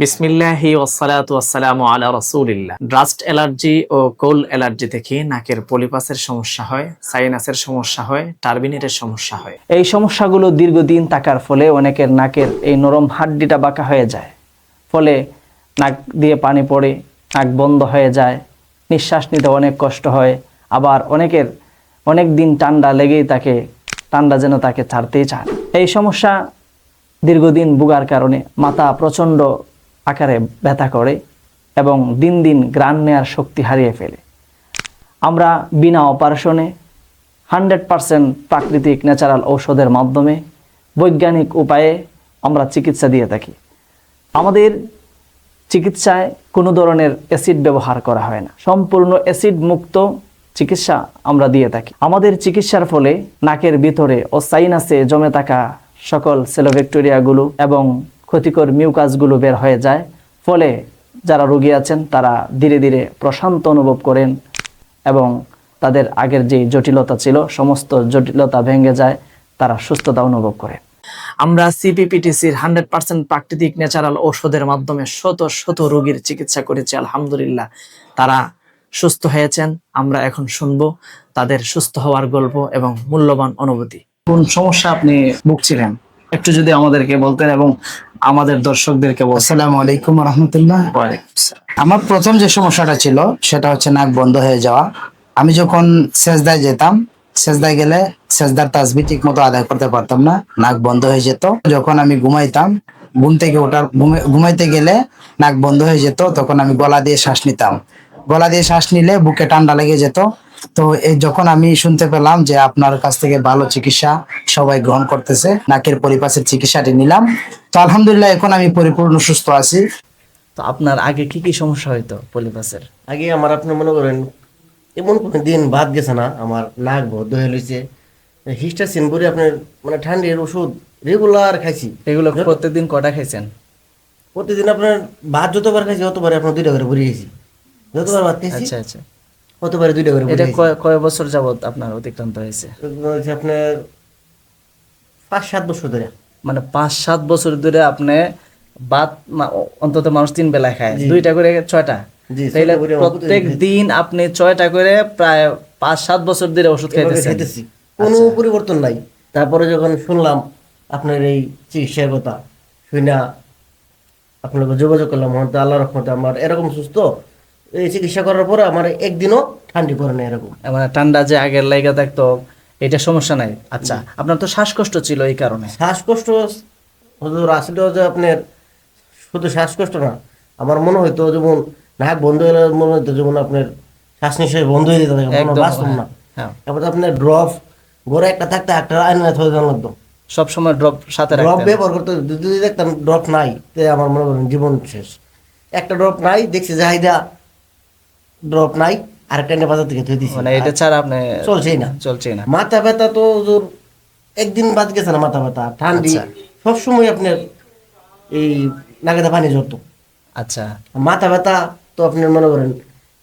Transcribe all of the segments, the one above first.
বিসমিল্লাহি ওয়াসসালাতু ওয়াসসালামু আলা রাসূলিল্লাহ। Dust allergy ও cold allergy থেকে নাকের পলিপাসের সমস্যা হয়, সাইনাসের সমস্যা হয়, টার্বিনেটের সমস্যা হয়। এই সমস্যাগুলো দীর্ঘদিন থাকার ফলে অনেকের নাকের এই নরম হাড্ডিটা বাঁকা হয়ে যায়, ফলে নাক দিয়ে পানি পড়ে, নাক বন্ধ হয়ে যায়, নিঃশ্বাস নিতে অনেক কষ্ট হয়। আবার অনেকের অনেক দিন ঠান্ডা লেগেই থাকে, ঠান্ডা যেন তাকে ছাড়তেই চায়। এই সমস্যা দীর্ঘদিন ভোগার কারণে মাথা প্রচণ্ড আকারে ব্যথা করে এবং দিন দিন ঘ্রাণ নেওয়ার শক্তি হারিয়ে ফেলে। আমরা বিনা অপারেশনে 100% প্রাকৃতিক ন্যাচারাল ঔষধের মাধ্যমে বৈজ্ঞানিক উপায়ে আমরা চিকিৎসা দিয়ে থাকি। আমাদের চিকিৎসায় কোনো ধরনের অ্যাসিড ব্যবহার করা হয় না, সম্পূর্ণ অ্যাসিড মুক্ত চিকিৎসা আমরা দিয়ে থাকি। আমাদের চিকিৎসার ফলে নাকের ভিতরে ও সাইনাসে জমে থাকা সকল সেলোব্যাকটেরিয়াগুলো এবং ক্ষতিকর মিউকাসগুলো বের হয়ে যায়, ফলে যারা রোগী আছেন তারা ধীরে ধীরে প্রশান্ত অনুভব করেন এবং তাদের আগের যে জটিলতা ছিল সমস্ত জটিলতা ভেঙে যায়, তারা সুস্থতা অনুভব করে। আমরা সিপিপিটিসির 100% প্রাকৃতিক ন্যাচারাল ঔষধের মাধ্যমে শত শত রোগীর চিকিৎসা করেছি, আলহামদুলিল্লাহ তারা সুস্থ হয়েছেন। আমরা এখন শুনবো তাদের সুস্থ হওয়ার গল্প এবং মূল্যবান অনুভূতি। কোন সমস্যা আপনি ভুগছিলেন একটু যদি আমাদেরকে বলতেন এবং আমাদের দর্শকদেরকে বলতেন। আসসালামু আলাইকুম রহমতুল্লাহ। আমার প্রথম যে সমস্যাটা ছিল সেটা হচ্ছে নাক বন্ধ হয়ে যাওয়া। আমি যখন সেজদায় যেতাম, সেজদায় গেলে সেজদার তাসবিহ ঠিক মতো আদায় করতে পারতাম না, নাক বন্ধ হয়ে যেত। যখন আমি ঘুমাইতাম, ঘুমাইতে গেলে নাক বন্ধ হয়ে যেত, তখন আমি গলা দিয়ে শ্বাস নিতাম। গলা দিয়ে শ্বাস নিলে বুকে ঠান্ডা লেগে যেত। তো এই যখন আমি শুনতে পেলাম যে আপনার কাছ থেকে ভালো চিকিৎসা সবাই গ্রহণ করতেছে, নাকের পরিপাসের চিকিৎসাটি নিলাম। তো আলহামদুলিল্লাহ এখন আমি পরিপূর্ণ সুস্থ আছি। তো আপনার আগে কি কি সমস্যা হইতো পলিপাসের? আগে আমার আপনি মনে করেন এমন কোনো দিন বাদ গেছে না আমার নাক বদ্ধ হয়ে লইছে। হিস্টাসিন বলে আপনার মানে ঠান্ডার ওষুধ রেগুলার খাইছি। এগুলো প্রত্যেকদিন কটা খাইছেন? প্রতিদিন আপনার ভাত যতবার খাইছি অতবার আপনার 2টা করে ভরে গেছি। যতবার ভাত খাইছি আচ্ছা আচ্ছা, অতবার 2টা করে ভরে এটা গেছি। কয় বছর যাবত আপনার অতিক্রান্ত হয়েছে? এগুলো হচ্ছে আপনার 5-7 বছর ধরে। মানে 5-7 বছর ধরে আপনি ভাত অন্তত মানুষ 3 বেলা খায়, জি। 2টা করে 6টা। জি, তাইলে 6টা করে প্রত্যেক দিন আপনি 6টা করে প্রায় 5-7 বছর ধরে ওষুধ এভাবে খাইতেছেন। খাইতেছি, কোনো পরিবর্তন নাই। তারপরে যখন শুনলাম আপনার এই চিকিৎসার কথা, শুনা আপনাকে যোগাযোগ করলাম, হয়তো আল্লাহ রহমতে আমার এরকম সুস্থ। এই চিকিৎসা করার পরে আমার একদিনও ঠান্ডি পড়ে না এরকম। মানে ঠান্ডা যে আগের লাইগা থাকতো এটা সমস্যা নাই। আচ্ছা, আপনার তো শ্বাসকষ্ট ছিল এই কারণে? শ্বাসকষ্ট হুজুর আসলে যে আপনার শুধু শ্বাসকষ্ট না, আমার মনে হইতো যেমন নাক বন্ধ হয়ে মনে হইতো যেমন আপনার শ্বাস নিঃশ্বাস বন্ধ হয়ে যেত, একদম, বাঁচতাম না। হ্যাঁ। তারপর আপনার ড্রপ ঘরে একটা থাকতে একটা আইনা হয়ে যাওয়ার লাগতো। সব সময় ড্রপ সাথে ড্রপ রাখতেন? ব্যবহার করতে যদি দেখতাম ড্রপ নাই, তে আমার মনে করেন জীবন শেষ। একটা ড্রপ নাই, দেখছি জাহিদা ড্রপ নাই, আরেকটা নিয়ে বাজার থেকে থুয়ে দিছি। মানে এটা ছাড়া আপনি চলছেই না। না। মাথা ব্যথা তো হুজুর একদিন বাদ গেছে না, মাথা ব্যথা ঠান্ডি আচ্ছা। সবসময় আপনার এই নাকেতে পানি ঝরতো। আচ্ছা, মাথা ব্যথা তো আপনার মনে করেন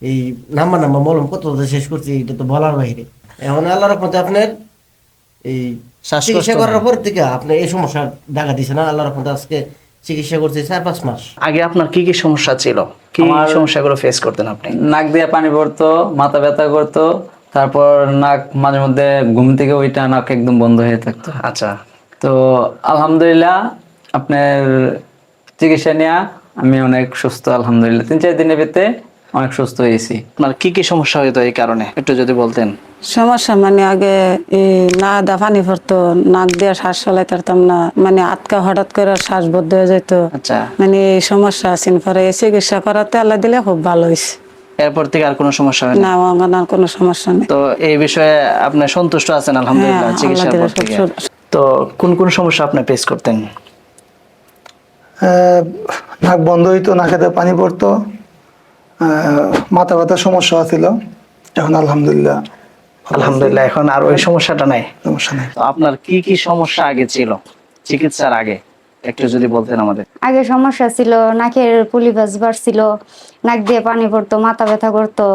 এই নাম্বার মলম কত শেষ করছি, এটা তো বলার বাইরে। এখন আল্লাহর রহমতে আপনার এই শ্বাসকষ্ট চিকিৎসা করার নাই। পর থেকে আপনি এই সমস্যা দেখা দিছে না। আল্লাহর রহমতে আজকে চিকিৎসা করছি 4-5 মাস। আগে আপনার কি কি সমস্যা ছিল, কি সমস্যাগুলো ফেস করতেন আপনি? নাক দিয়ে পানি পড়তো, মাথা ব্যথা করতো, তারপর নাক মাঝে মধ্যে ঘুম থেকে ওইটা নাক একদম বন্ধ হয়ে থাকতো। আচ্ছা, তো আলহামদুলিল্লাহ আপনার চিকিৎসা নেওয়া আমি অনেক সুস্থ, আলহামদুলিল্লাহ 3-4 দিনের ভিতরে অনেক সুস্থ হয়েছি। আপনার কি কি সমস্যা হইতো এই কারণে একটু যদি বলতেন? সমস্যা মানে আগে এই না দা পানি পড়তো, নাক দিয়ে শ্বাস ফেলাইতে পারতাম না, মানে আটকা হঠাৎ করে শ্বাস বদ্ধ হয়ে যেত। আচ্ছা, মানে এই সমস্যা আছে। পরে এই চিকিৎসা করাতে আল্লাহ দিলে খুব ভালো হয়েছে। এরপর থেকে আর কোনো সমস্যা হয় না? না, আমার আর কোনো সমস্যা নেই। তো এই বিষয়ে আপনি সন্তুষ্ট আছেন আলহামদুলিল্লাহ হ্যাঁ, চিকিৎসার আল্লাহ পর দিলে থেকে? সব তো কোন কোন সমস্যা আপনি ফেস করতেন? নাক বন্ধ হইতো, নাকেতে পানি পড়তো, মাথা ব্যথার সমস্যা ছিল। এখন আলহামদুলিল্লাহ আলহামদুলিল্লাহ এখন আর ওই সমস্যাটা নাই। সমস্যা নেই। তো আপনার কি কি সমস্যা আগে ছিল চিকিৎসার আগে একটু যদি বলতেন আমাদের? আগে সমস্যা ছিল নাকের পলিপাস বাড়ছিল, নাক দিয়ে পানি পড়তো, মাথা ব্যথা করতো।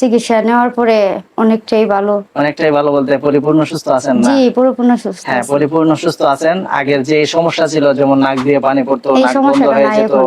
চিকিৎসা নেওয়ার পরে অনেকটাই ভালো। অনেকটাই ভালো বলতে পরিপূর্ণ সুস্থ আছেন না? জি, পরিপূর্ণ সুস্থ হ্যাঁ, আছি। পরিপূর্ণ সুস্থ আছেন। আগের যে সমস্যা ছিল যেমন নাক দিয়ে পানি পড়তো, এই নাক বন্ধ সমস্যাটা হয়ে নাই যেত, এখন।